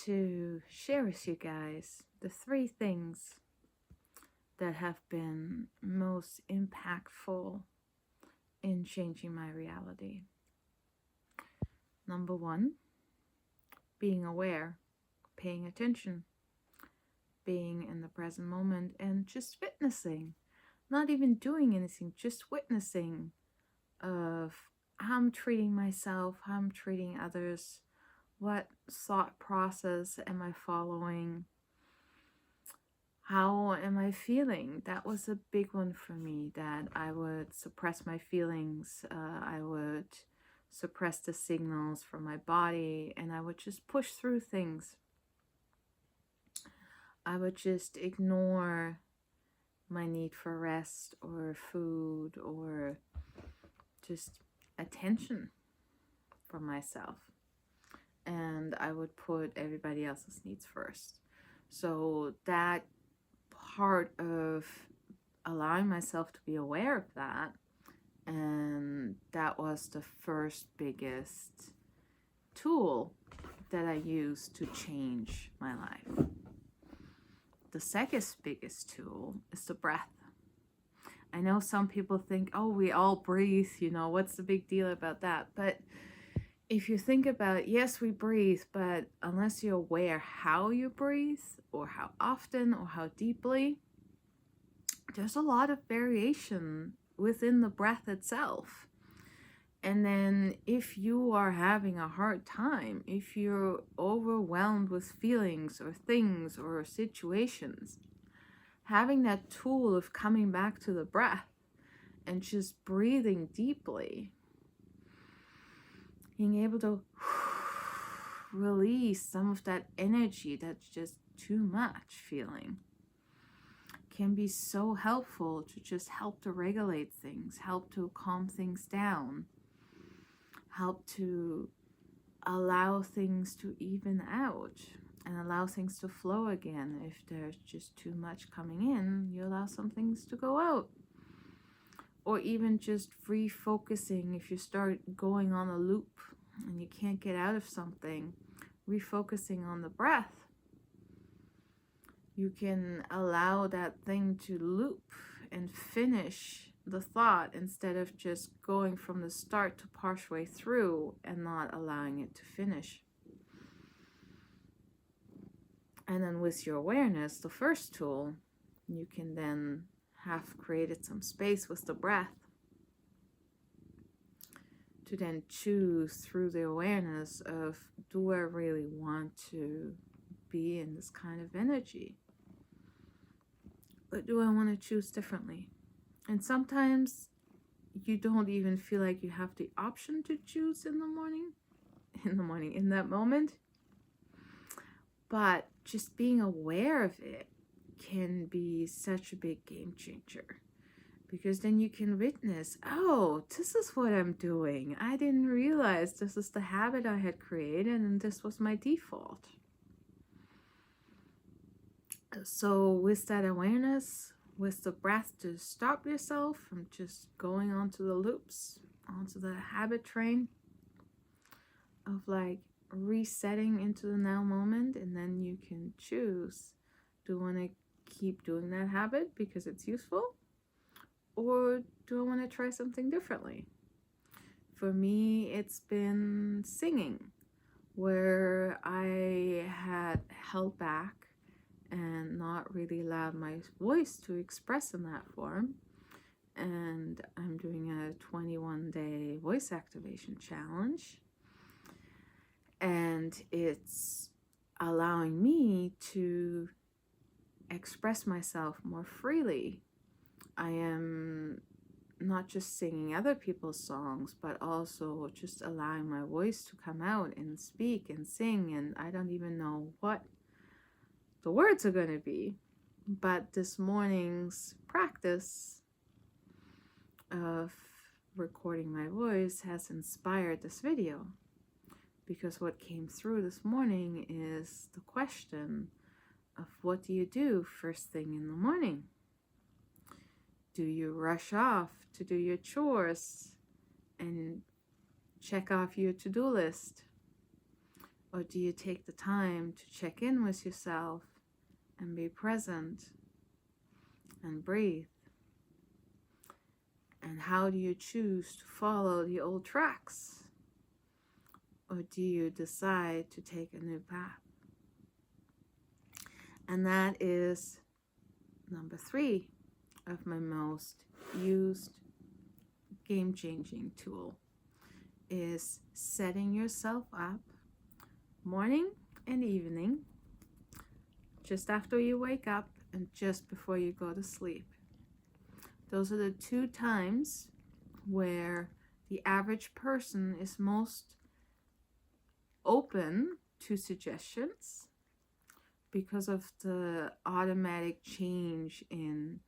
to share with you guys the 3 things that have been most impactful in changing my reality. Number 1, being aware, paying attention, being in the present moment, and just witnessing, not even doing anything, just witnessing of how I'm treating myself, how I'm treating others, what thought process am I following, how am I feeling. That was a big one for me, that I would suppress my feelings, I would suppress the signals from my body, and I would just push through things. I would just ignore my need for rest or food or just attention from myself. And I would put everybody else's needs first. So that part of allowing myself to be aware of that, and that was the first biggest tool that I used to change my life. The second biggest tool is the breath. I know some people think, oh, we all breathe, what's the big deal about that? But if you think about, yes, we breathe, but unless you're aware how you breathe or how often or how deeply, there's a lot of variation within the breath itself. And then if you are having a hard time, if you're overwhelmed with feelings or things or situations, having that tool of coming back to the breath and just breathing deeply, being able to release some of that energy that's just too much feeling, can be so helpful to just help to regulate things, help to calm things down, help to allow things to even out and allow things to flow again. If there's just too much coming in, you allow some things to go out. Or even just refocusing. If you start going on a loop and you can't get out of something, refocusing on the breath, you can allow that thing to loop and finish the thought instead of just going from the start to partially through and not allowing it to finish. And then with your awareness, the first tool, you can then have created some space with the breath to then choose through the awareness of, do I really want to be in this kind of energy? Or do I want to choose differently? And sometimes you don't even feel like you have the option to choose in that moment. But just being aware of it can be such a big game changer. Because then you can witness, oh, this is what I'm doing. I didn't realize this is the habit I had created and this was my default. So with that awareness, with the breath, to stop yourself from just going onto the loops, onto the habit train of like resetting into the now moment, and then you can choose, do I want to keep doing that habit because it's useful, or do I want to try something differently? For me, it's been singing, where I had held back and not really allowed my voice to express in that form. And I'm doing a 21-day voice activation challenge. And it's allowing me to express myself more freely. I am not just singing other people's songs, but also just allowing my voice to come out and speak and sing. And I don't even know what the words are going to be. But this morning's practice of recording my voice has inspired this video. Because what came through this morning is the question of, what do you do first thing in the morning? Do you rush off to do your chores and check off your to-do list? Or do you take the time to check in with yourself and be present and breathe? And how do you choose to follow the old tracks? Or do you decide to take a new path? And that is number 3 of my most used game-changing tool, is setting yourself up morning and evening, just after you wake up and just before you go to sleep. Those are the 2 times where the average person is most open to suggestions because of the automatic change in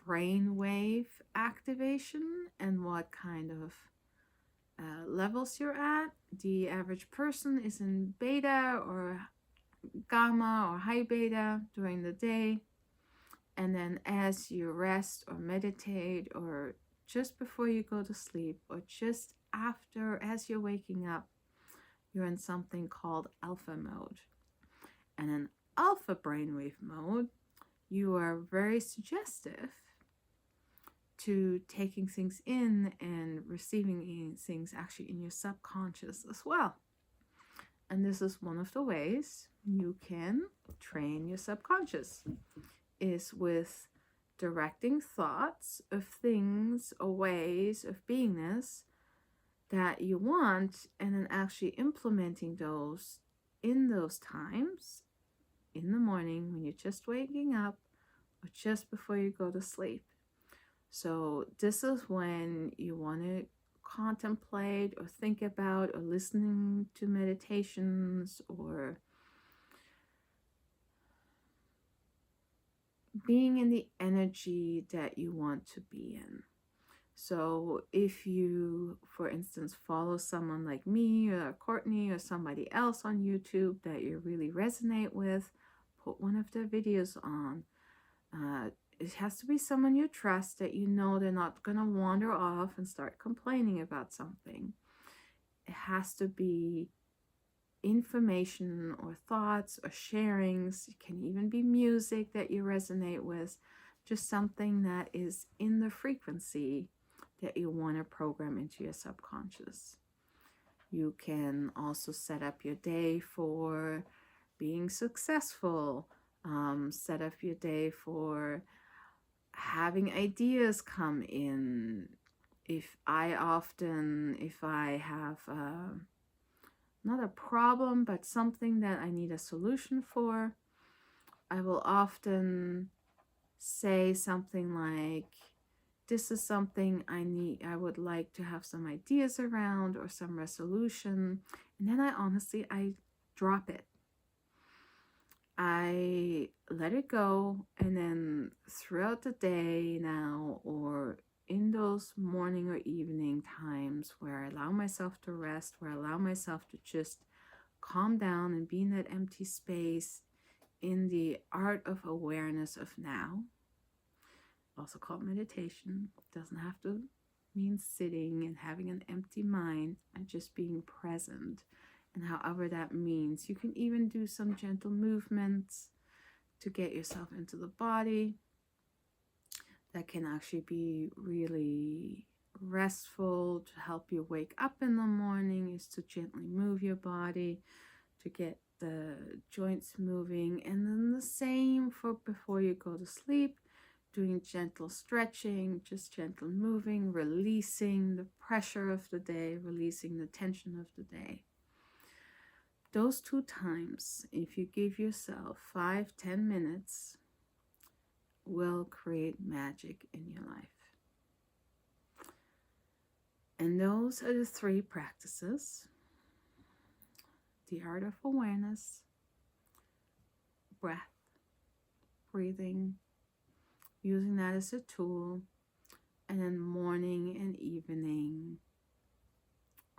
brainwave activation and what kind of levels you're at. The average person is in beta or gamma or high beta during the day, and then as you rest or meditate, or just before you go to sleep, or just after as you're waking up, you're in something called alpha mode. And in alpha brainwave mode, you are very suggestive to taking things in and receiving things actually in your subconscious as well. And this is one of the ways you can train your subconscious, is with directing thoughts of things or ways of beingness that you want, and then actually implementing those in those times in the morning when you're just waking up or just before you go to sleep. So this is when you want to contemplate or think about or listening to meditations or being in the energy that you want to be in. So if you, for instance, follow someone like me or Courtney or somebody else on YouTube that you really resonate with, put one of their videos on. It has to be someone you trust, that you know they're not going to wander off and start complaining about something. It has to be information or thoughts or sharings. It can even be music that you resonate with, just something that is in the frequency that you want to program into your subconscious. You can also set up your day for being successful, set up your day for having ideas come in. If I have not a problem, but something that I need a solution for, I will often say something like, this is something I would like to have some ideas around or some resolution. And then I drop it. I let it go, and then throughout the day now, or in those morning or evening times where I allow myself to rest, where I allow myself to just calm down and be in that empty space, in the art of awareness of now, also called meditation. It doesn't have to mean sitting and having an empty mind, and just being present. And however that means, you can even do some gentle movements to get yourself into the body. That can actually be really restful to help you wake up in the morning, is to gently move your body to get the joints moving. And then the same for before you go to sleep, doing gentle stretching, just gentle moving, releasing the pressure of the day, releasing the tension of the day. Those 2 times, if you give yourself 5-10 minutes, will create magic in your life. And those are the 3 practices: the art of awareness, breath, breathing, using that as a tool, and then morning and evening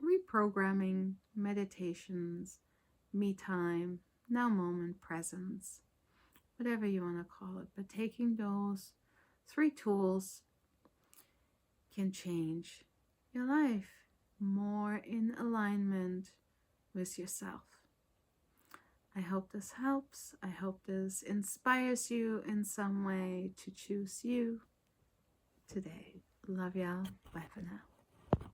reprogramming, meditations, me time, now moment, presence, whatever you want to call it. But taking those 3 tools can change your life more in alignment with yourself. I hope this helps. I hope this inspires you in some way to choose you today. Love y'all. Bye for now.